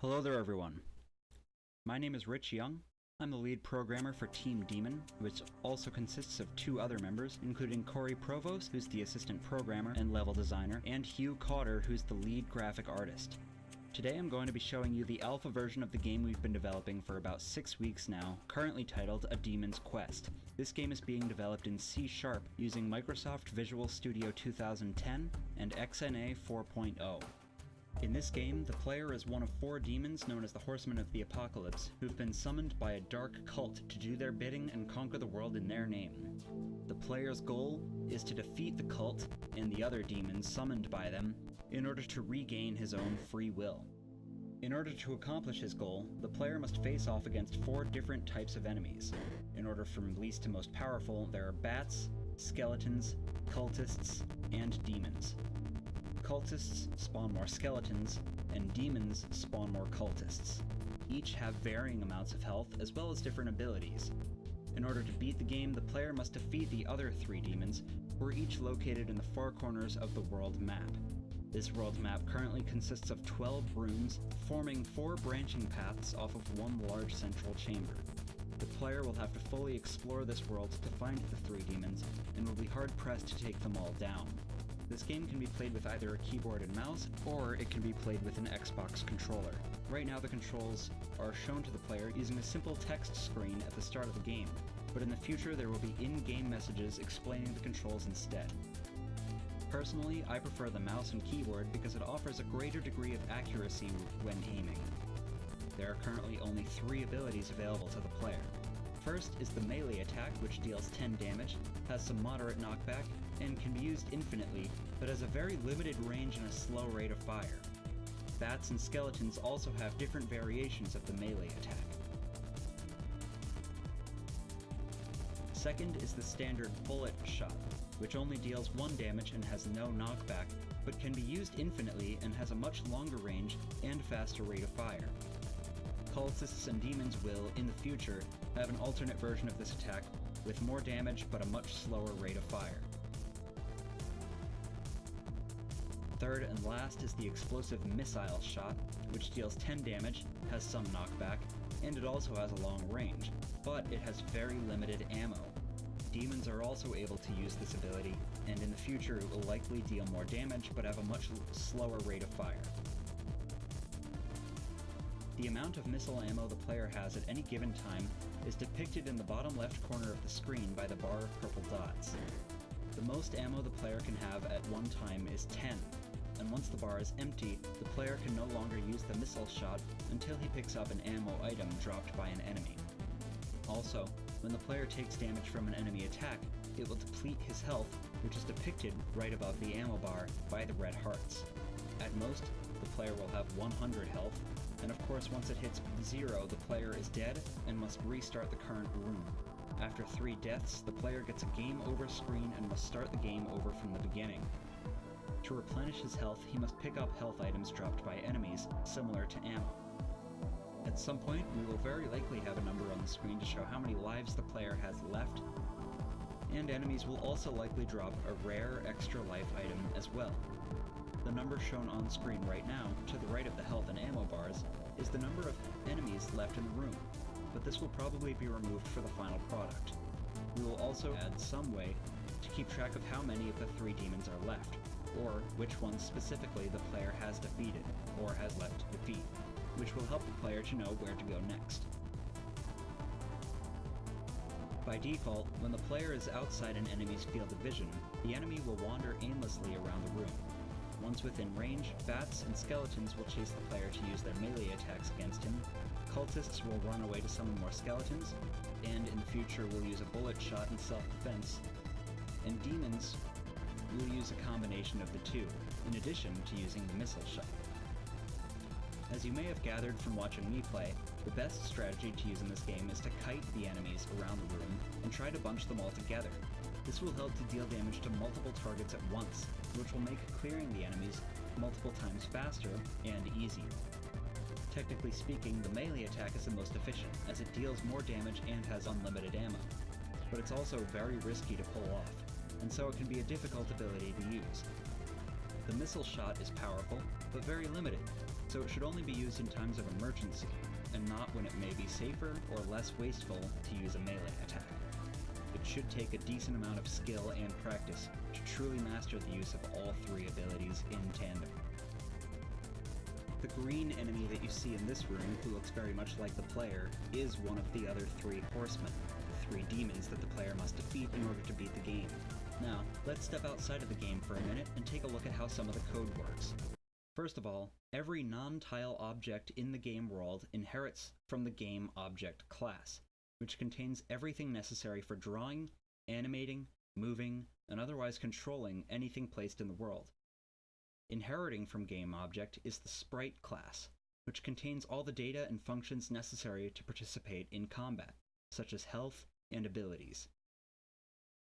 Hello there everyone. My name is Rich Young. I'm the lead programmer for Team Demon, which also consists of two other members, including Cory Provost, who's the assistant programmer and level designer, and Hugh Kauder, who's the lead graphic artist. Today I'm going to be showing you the alpha version of the game we've been developing for about 6 weeks now, currently titled A Demon's Quest. This game is being developed in C# using Microsoft Visual Studio 2010 and XNA 4.0. In this game, the player is one of 4 demons known as the Horsemen of the Apocalypse, who've been summoned by a dark cult to do their bidding and conquer the world in their name. The player's goal is to defeat the cult and the other demons summoned by them in order to regain his own free will. In order to accomplish his goal, the player must face off against 4 different types of enemies. In order from least to most powerful, there are bats, skeletons, cultists, and demons. Cultists spawn more skeletons, and demons spawn more cultists. Each have varying amounts of health as well as different abilities. In order to beat the game, the player must defeat the other 3 demons, who are each located in the far corners of the world map. This world map currently consists of 12 rooms, forming 4 branching paths off of one large central chamber. The player will have to fully explore this world to find the 3 demons, and will be hard-pressed to take them all down. This game can be played with either a keyboard and mouse, or it can be played with an Xbox controller. Right now the controls are shown to the player using a simple text screen at the start of the game, but in the future there will be in-game messages explaining the controls instead. Personally, I prefer the mouse and keyboard because it offers a greater degree of accuracy when aiming. There are currently only 3 abilities available to the player. First is the melee attack, which deals 10 damage, has some moderate knockback, and can be used infinitely, but has a very limited range and a slow rate of fire. Bats and skeletons also have different variations of the melee attack. Second is the standard bullet shot, which only deals 1 damage and has no knockback, but can be used infinitely and has a much longer range and faster rate of fire. Cultists and demons will, in the future, have an alternate version of this attack with more damage but a much slower rate of fire. Third and last is the explosive missile shot, which deals 10 damage, has some knockback, and it also has a long range, but it has very limited ammo. Demons are also able to use this ability, and in the future it will likely deal more damage but have a much slower rate of fire. The amount of missile ammo the player has at any given time is depicted in the bottom left corner of the screen by the bar of purple dots. The most ammo the player can have at one time is 10, and once the bar is empty, the player can no longer use the missile shot until he picks up an ammo item dropped by an enemy. Also, when the player takes damage from an enemy attack, it will deplete his health, which is depicted right above the ammo bar by the red hearts. At most, the player will have 100 health, and of course once it hits 0, the player is dead and must restart the current room. After 3 deaths, the player gets a game over screen and must start the game over from the beginning. To replenish his health, he must pick up health items dropped by enemies, similar to ammo. At some point, we will very likely have a number on the screen to show how many lives the player has left, and enemies will also likely drop a rare extra life item as well. The number shown on screen right now, to the right of the health and ammo bars, is the number of enemies left in the room, but this will probably be removed for the final product. We will also add some way to keep track of how many of the 3 demons are left, or which ones specifically the player has defeated, or has left to defeat, which will help the player to know where to go next. By default, when the player is outside an enemy's field of vision, the enemy will wander aimlessly around the room. Once within range, bats and skeletons will chase the player to use their melee attacks against him, cultists will run away to summon more skeletons, and in the future will use a bullet shot in self-defense, and demons will use a combination of the 2, in addition to using the missile shot. As you may have gathered from watching me play, the best strategy to use in this game is to kite the enemies around the room and try to bunch them all together. This will help to deal damage to multiple targets at once, which will make clearing the enemies multiple times faster and easier. Technically speaking, the melee attack is the most efficient, as it deals more damage and has unlimited ammo, but it's also very risky to pull off, and so it can be a difficult ability to use. The missile shot is powerful, but very limited, so it should only be used in times of emergency, and not when it may be safer or less wasteful to use a melee attack. It should take a decent amount of skill and practice to truly master the use of all three abilities in tandem. The green enemy that you see in this room, who looks very much like the player, is one of the other three horsemen, the three demons that the player must defeat in order to beat the game. Now, let's step outside of the game for a minute and take a look at how some of the code works. First of all, every non-tile object in the game world inherits from the game object class, which contains everything necessary for drawing, animating, moving, and otherwise controlling anything placed in the world. Inheriting from game object is the sprite class, which contains all the data and functions necessary to participate in combat, such as health and abilities.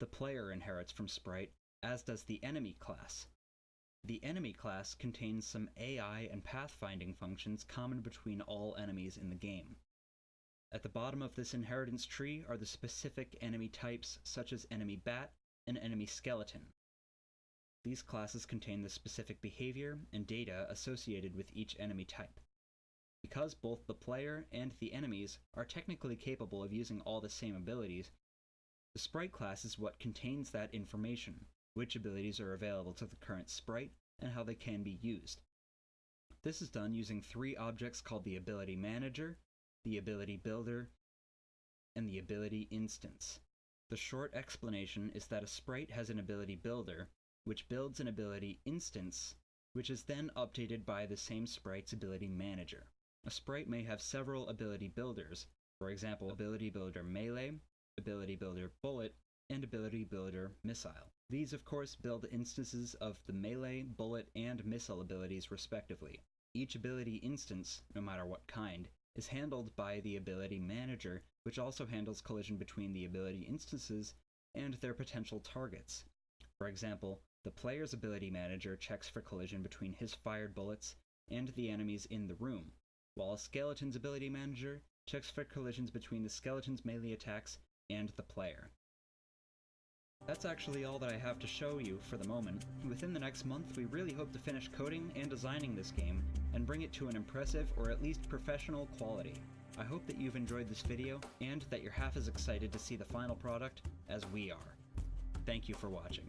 The player inherits from sprite, as does the enemy class. The enemy class contains some AI and pathfinding functions common between all enemies in the game. At the bottom of this inheritance tree are the specific enemy types, such as enemy bat and enemy skeleton. These classes contain the specific behavior and data associated with each enemy type. Because both the player and the enemies are technically capable of using all the same abilities, the sprite class is what contains that information, which abilities are available to the current sprite, and how they can be used. This is done using three objects called the Ability Manager, the Ability Builder, and the Ability Instance. The short explanation is that a sprite has an Ability Builder, which builds an Ability Instance, which is then updated by the same sprite's Ability Manager. A sprite may have several Ability Builders, for example, Ability Builder Melee, Ability Builder Bullet, and Ability Builder Missile. These of course build instances of the melee, bullet, and missile abilities respectively. Each ability instance, no matter what kind, is handled by the Ability Manager, which also handles collision between the ability instances and their potential targets. For example, the player's Ability Manager checks for collision between his fired bullets and the enemies in the room, while a skeleton's Ability Manager checks for collisions between the skeleton's melee attacks and the player. That's actually all that I have to show you for the moment. Within the next month, we really hope to finish coding and designing this game, and bring it to an impressive or at least professional quality. I hope that you've enjoyed this video, and that you're half as excited to see the final product as we are. Thank you for watching.